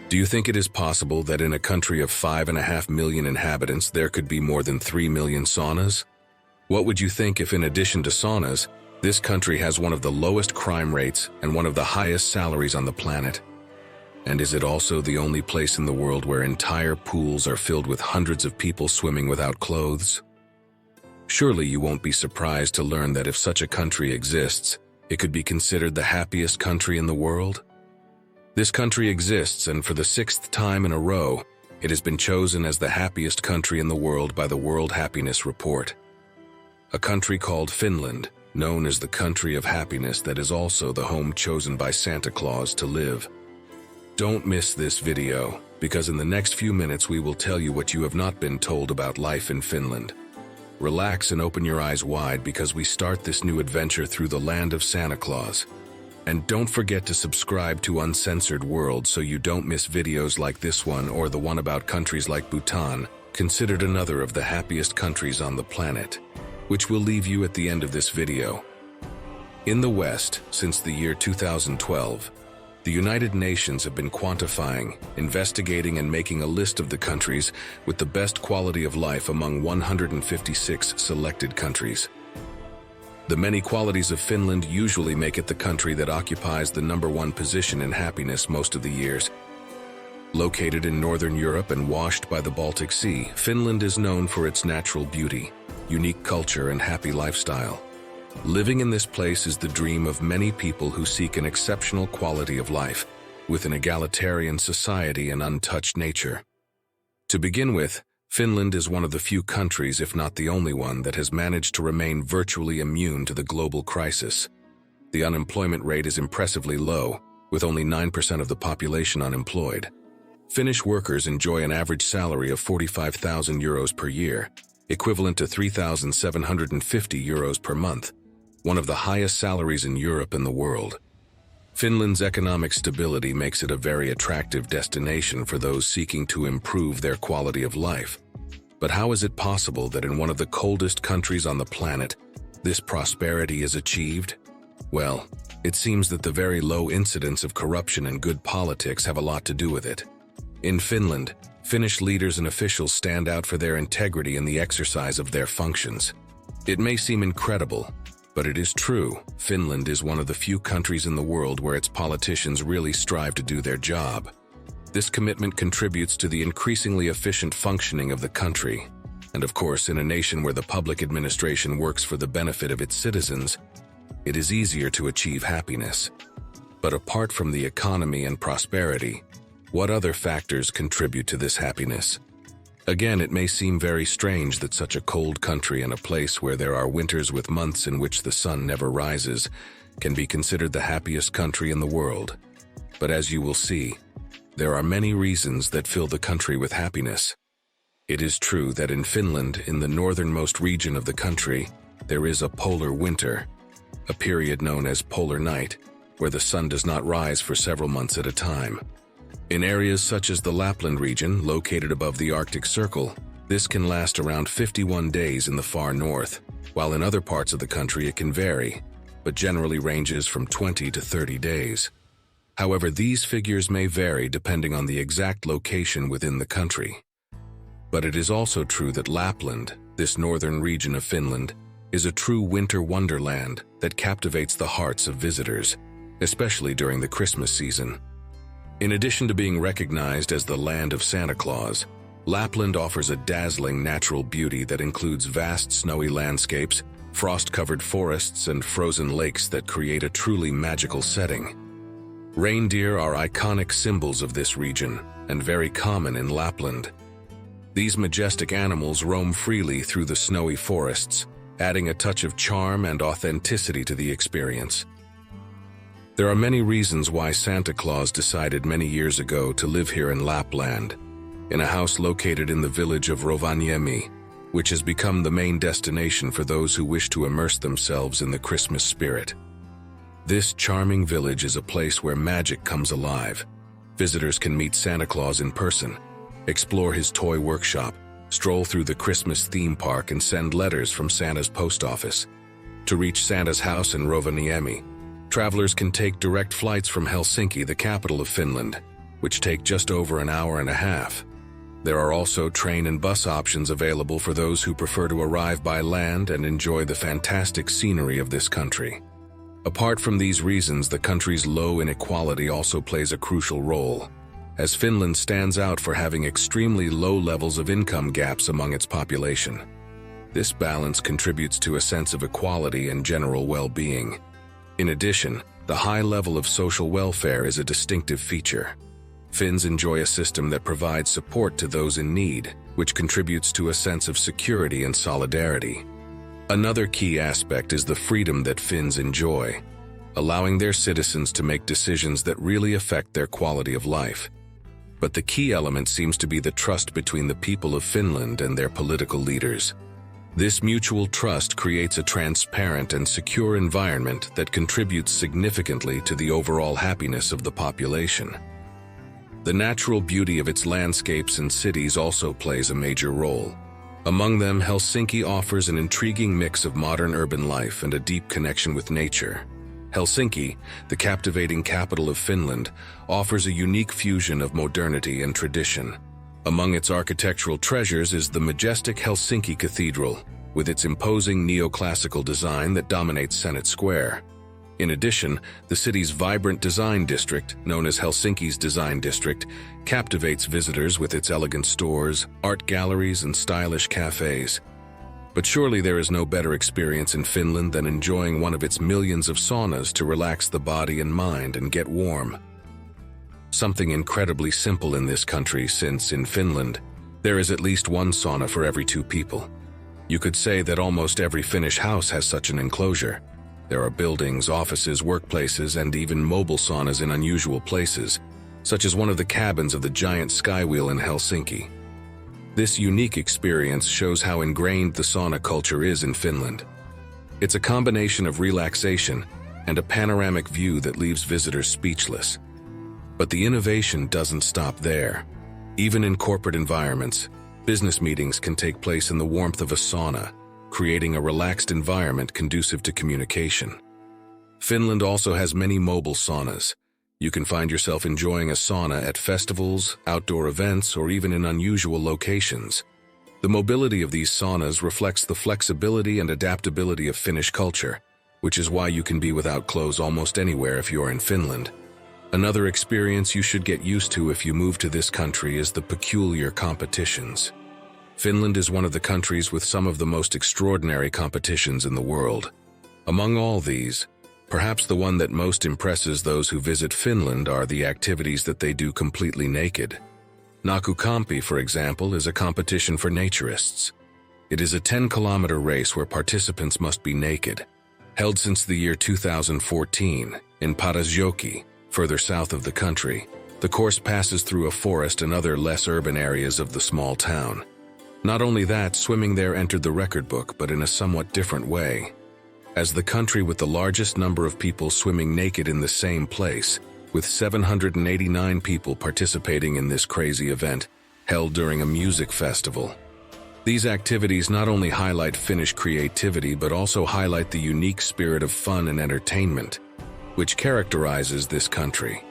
Do you think it is possible that in a country of 5.5 million inhabitants there could be more than 3 million saunas? What would you think if in addition to saunas, this country has one of the lowest crime rates and one of the highest salaries on the planet? And is it also the only place in the world where entire pools are filled with hundreds of people swimming without clothes? Surely you won't be surprised to learn that if such a country exists, it could be considered the happiest country in the world? This country exists, and for the 6th time in a row, it has been chosen as the happiest country in the world by the World Happiness Report. A country called Finland, known as the country of happiness, that is also the home chosen by Santa Claus to live. Don't miss this video, because in the next few minutes we will tell you what you have not been told about life in Finland. Relax and open your eyes wide because we start this new adventure through the land of Santa Claus. And don't forget to subscribe to Uncensored World so you don't miss videos like this one or the one about countries like Bhutan, considered another of the happiest countries on the planet, which we'll leave you at the end of this video. In the West, since the year 2012, the United Nations have been quantifying, investigating, and making a list of the countries with the best quality of life among 156 selected countries. The many qualities of Finland usually make it the country that occupies the #1 position in happiness most of the years. Located in Northern Europe and washed by the Baltic Sea, Finland is known for its natural beauty, unique culture, and happy lifestyle. Living in this place is the dream of many people who seek an exceptional quality of life, with an egalitarian society and untouched nature. To begin with, Finland is one of the few countries, if not the only one, that has managed to remain virtually immune to the global crisis. The unemployment rate is impressively low, with only 9% of the population unemployed. Finnish workers enjoy an average salary of 45,000 euros per year, equivalent to 3,750 euros per month, one of the highest salaries in Europe and the world. Finland's economic stability makes it a very attractive destination for those seeking to improve their quality of life. But how is it possible that in one of the coldest countries on the planet, this prosperity is achieved? Well, it seems that the very low incidence of corruption and good politics have a lot to do with it. In Finland, Finnish leaders and officials stand out for their integrity in the exercise of their functions. It may seem incredible, but it is true. Finland is one of the few countries in the world where its politicians really strive to do their job. This commitment contributes to the increasingly efficient functioning of the country. And of course, in a nation where the public administration works for the benefit of its citizens, it is easier to achieve happiness. But apart from the economy and prosperity, what other factors contribute to this happiness? Again, it may seem very strange that such a cold country and a place where there are winters with months in which the sun never rises can be considered the happiest country in the world. But as you will see, there are many reasons that fill the country with happiness. It is true that in Finland, in the northernmost region of the country, there is a polar winter, a period known as polar night, where the sun does not rise for several months at a time. In areas such as the Lapland region, located above the Arctic Circle, this can last around 51 days in the far north, while in other parts of the country it can vary, but generally ranges from 20 to 30 days. However, these figures may vary depending on the exact location within the country. But it is also true that Lapland, this northern region of Finland, is a true winter wonderland that captivates the hearts of visitors, especially during the Christmas season. In addition to being recognized as the land of Santa Claus, Lapland offers a dazzling natural beauty that includes vast snowy landscapes, frost-covered forests, and frozen lakes that create a truly magical setting. Reindeer are iconic symbols of this region and very common in Lapland. These majestic animals roam freely through the snowy forests, adding a touch of charm and authenticity to the experience. There are many reasons why Santa Claus decided many years ago to live here in Lapland, in a house located in the village of Rovaniemi, which has become the main destination for those who wish to immerse themselves in the Christmas spirit. This charming village is a place where magic comes alive. Visitors can meet Santa Claus in person, explore his toy workshop, stroll through the Christmas theme park, and send letters from Santa's post office. To reach Santa's house in Rovaniemi, travelers can take direct flights from Helsinki, the capital of Finland. which take just over an hour and a half. There are also train and bus options available for those who prefer to arrive by land and enjoy the fantastic scenery of this country. Apart from these reasons, the country's low inequality also plays a crucial role, as Finland stands out for having extremely low levels of income gaps among its population. This balance contributes to a sense of equality and general well-being. In addition, the high level of social welfare is a distinctive feature. Finns enjoy a system that provides support to those in need, which contributes to a sense of security and solidarity. Another key aspect is the freedom that Finns enjoy, allowing their citizens to make decisions that really affect their quality of life. But the key element seems to be the trust between the people of Finland and their political leaders. This mutual trust creates a transparent and secure environment that contributes significantly to the overall happiness of the population. The natural beauty of its landscapes and cities also plays a major role. Among them, Helsinki offers an intriguing mix of modern urban life and a deep connection with nature. Helsinki, the captivating capital of Finland, offers a unique fusion of modernity and tradition. Among its architectural treasures is the majestic Helsinki Cathedral, with its imposing neoclassical design that dominates Senate Square. In addition, the city's vibrant design district, known as Helsinki's Design District, captivates visitors with its elegant stores, art galleries, and stylish cafes. But surely there is no better experience in Finland than enjoying one of its millions of saunas to relax the body and mind and get warm. Something incredibly simple in this country, since in Finland, there is at least one sauna for every 2 people. You could say that almost every Finnish house has such an enclosure. There are buildings, offices, workplaces, and even mobile saunas in unusual places, such as one of the cabins of the giant skywheel in Helsinki. This unique experience shows how ingrained the sauna culture is in Finland. It's a combination of relaxation and a panoramic view that leaves visitors speechless. But the innovation doesn't stop there. Even in corporate environments, business meetings can take place in the warmth of a sauna, creating a relaxed environment conducive to communication. Finland also has many mobile saunas. You can find yourself enjoying a sauna at festivals, outdoor events, or even in unusual locations. The mobility of these saunas reflects the flexibility and adaptability of Finnish culture, which is why you can be without clothes almost anywhere if you're in Finland. Another experience you should get used to if you move to this country is the peculiar competitions. Finland is one of the countries with some of the most extraordinary competitions in the world. Among all these, perhaps the one that most impresses those who visit Finland are the activities that they do completely naked. Nakukampi, for example, is a competition for naturists. It is a 10-kilometer race where participants must be naked. Held since the year 2014 in Padasjoki, further south of the country, the course passes through a forest and other less urban areas of the small town. Not only that, swimming there entered the record book, but in a somewhat different way. As the country with the largest number of people swimming naked in the same place, with 789 people participating in this crazy event, held during a music festival. These activities not only highlight Finnish creativity, but also highlight the unique spirit of fun and entertainment, which characterizes this country.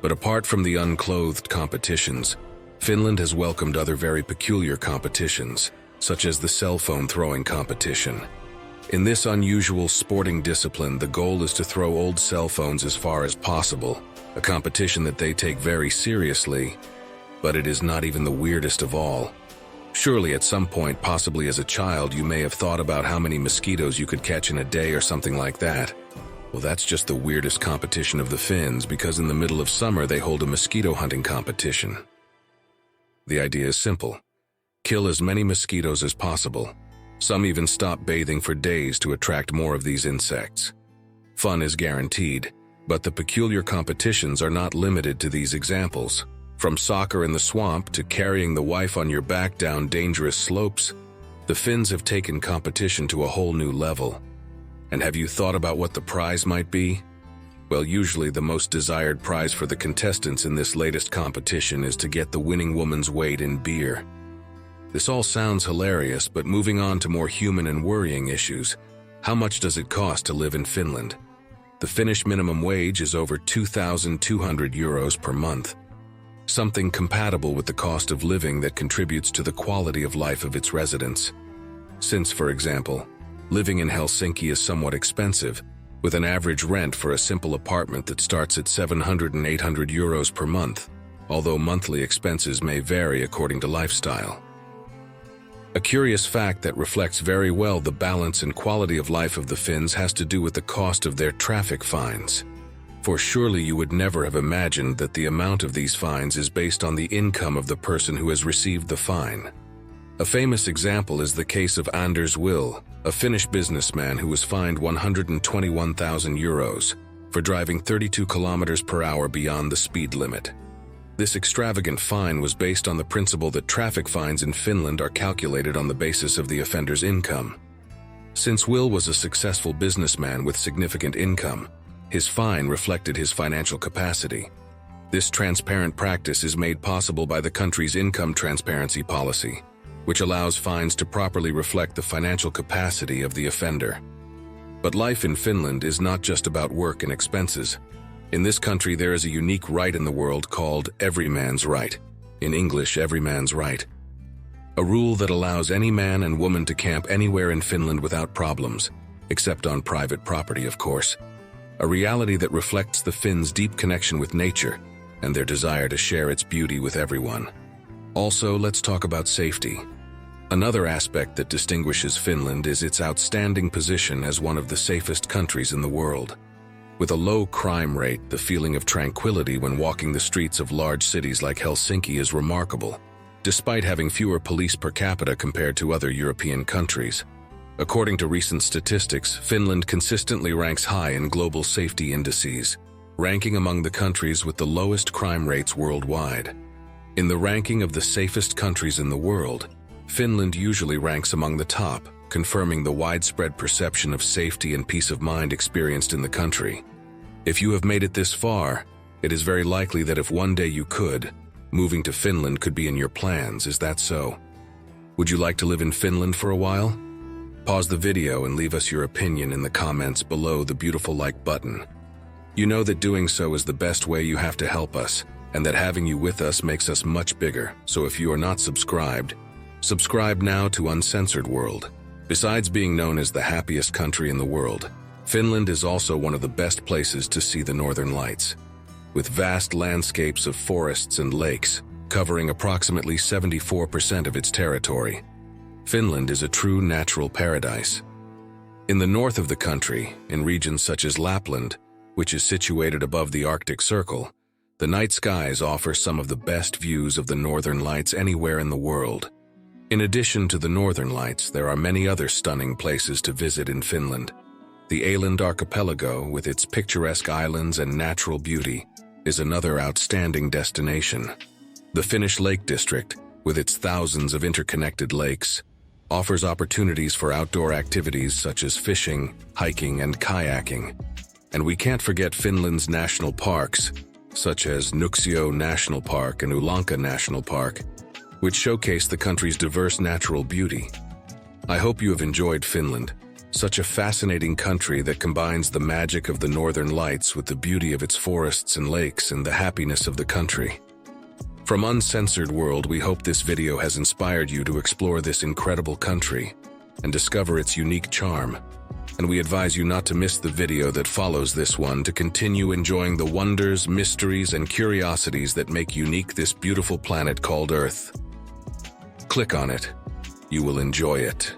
But apart from the unclothed competitions, Finland has welcomed other very peculiar competitions, such as the cell phone throwing competition. In this unusual sporting discipline, the goal is to throw old cell phones as far as possible, a competition that they take very seriously. But it is not even the weirdest of all. Surely at some point, possibly as a child, you may have thought about how many mosquitoes you could catch in a day or something like that. Well, that's just the weirdest competition of the Finns, because in the middle of summer they hold a mosquito hunting competition. The idea is simple. Kill as many mosquitoes as possible. Some even stop bathing for days to attract more of these insects. Fun is guaranteed, but the peculiar competitions are not limited to these examples. From soccer in the swamp to carrying the wife on your back down dangerous slopes, the Finns have taken competition to a whole new level. And have you thought about what the prize might be? Well, usually the most desired prize for the contestants in this latest competition is to get the winning woman's weight in beer. This all sounds hilarious, but moving on to more human and worrying issues, how much does it cost to live in Finland? The Finnish minimum wage is over 2,200 euros per month, something compatible with the cost of living that contributes to the quality of life of its residents. Since, for example, living in Helsinki is somewhat expensive, with an average rent for a simple apartment that starts at 700 and 800 euros per month, although monthly expenses may vary according to lifestyle. A curious fact that reflects very well the balance and quality of life of the Finns has to do with the cost of their traffic fines. For surely you would never have imagined that the amount of these fines is based on the income of the person who has received the fine. A famous example is the case of Anders Will, a Finnish businessman who was fined 121,000 euros for driving 32 kilometers per hour beyond the speed limit. This extravagant fine was based on the principle that traffic fines in Finland are calculated on the basis of the offender's income. Since Will was a successful businessman with significant income, his fine reflected his financial capacity. This transparent practice is made possible by the country's income transparency policy, which allows fines to properly reflect the financial capacity of the offender. But life in Finland is not just about work and expenses. In this country, there is a unique right in the world called every man's right. In English, every man's right. A rule that allows any man and woman to camp anywhere in Finland without problems, except on private property, of course. A reality that reflects the Finns' deep connection with nature and their desire to share its beauty with everyone. Also, let's talk about safety. Another aspect that distinguishes Finland is its outstanding position as one of the safest countries in the world. With a low crime rate, the feeling of tranquility when walking the streets of large cities like Helsinki is remarkable, despite having fewer police per capita compared to other European countries. According to recent statistics, Finland consistently ranks high in global safety indices, ranking among the countries with the lowest crime rates worldwide. In the ranking of the safest countries in the world, Finland usually ranks among the top, confirming the widespread perception of safety and peace of mind experienced in the country. If you have made it this far, it is very likely that if one day you could, moving to Finland could be in your plans. Is that so? Would you like to live in Finland for a while? Pause the video and leave us your opinion in the comments below the beautiful like button. You know that doing so is the best way. You have to help us, and that having you with us makes us much bigger. So if you are not subscribed, subscribe now to Uncensored World. Besides being known as the happiest country in the world, Finland is also one of the best places to see the northern lights. With vast landscapes of forests and lakes, covering approximately 74% of its territory, Finland is a true natural paradise. In the north of the country, in regions such as Lapland, which is situated above the Arctic Circle, the night skies offer some of the best views of the northern lights anywhere in the world. In addition to the northern lights, there are many other stunning places to visit in Finland. The Åland archipelago, with its picturesque islands and natural beauty, is another outstanding destination. The Finnish Lake District, with its thousands of interconnected lakes, offers opportunities for outdoor activities such as fishing, hiking, and kayaking. And we can't forget Finland's national parks, such as Nuuksio National Park and Ulanka National Park, which showcase the country's diverse natural beauty. I hope you have enjoyed Finland, such a fascinating country that combines the magic of the northern lights with the beauty of its forests and lakes and the happiness of the country. From Uncensored World, we hope this video has inspired you to explore this incredible country and discover its unique charm. And we advise you not to miss the video that follows this one to continue enjoying the wonders, mysteries, and curiosities that make unique this beautiful planet called Earth. Click on it. You will enjoy it.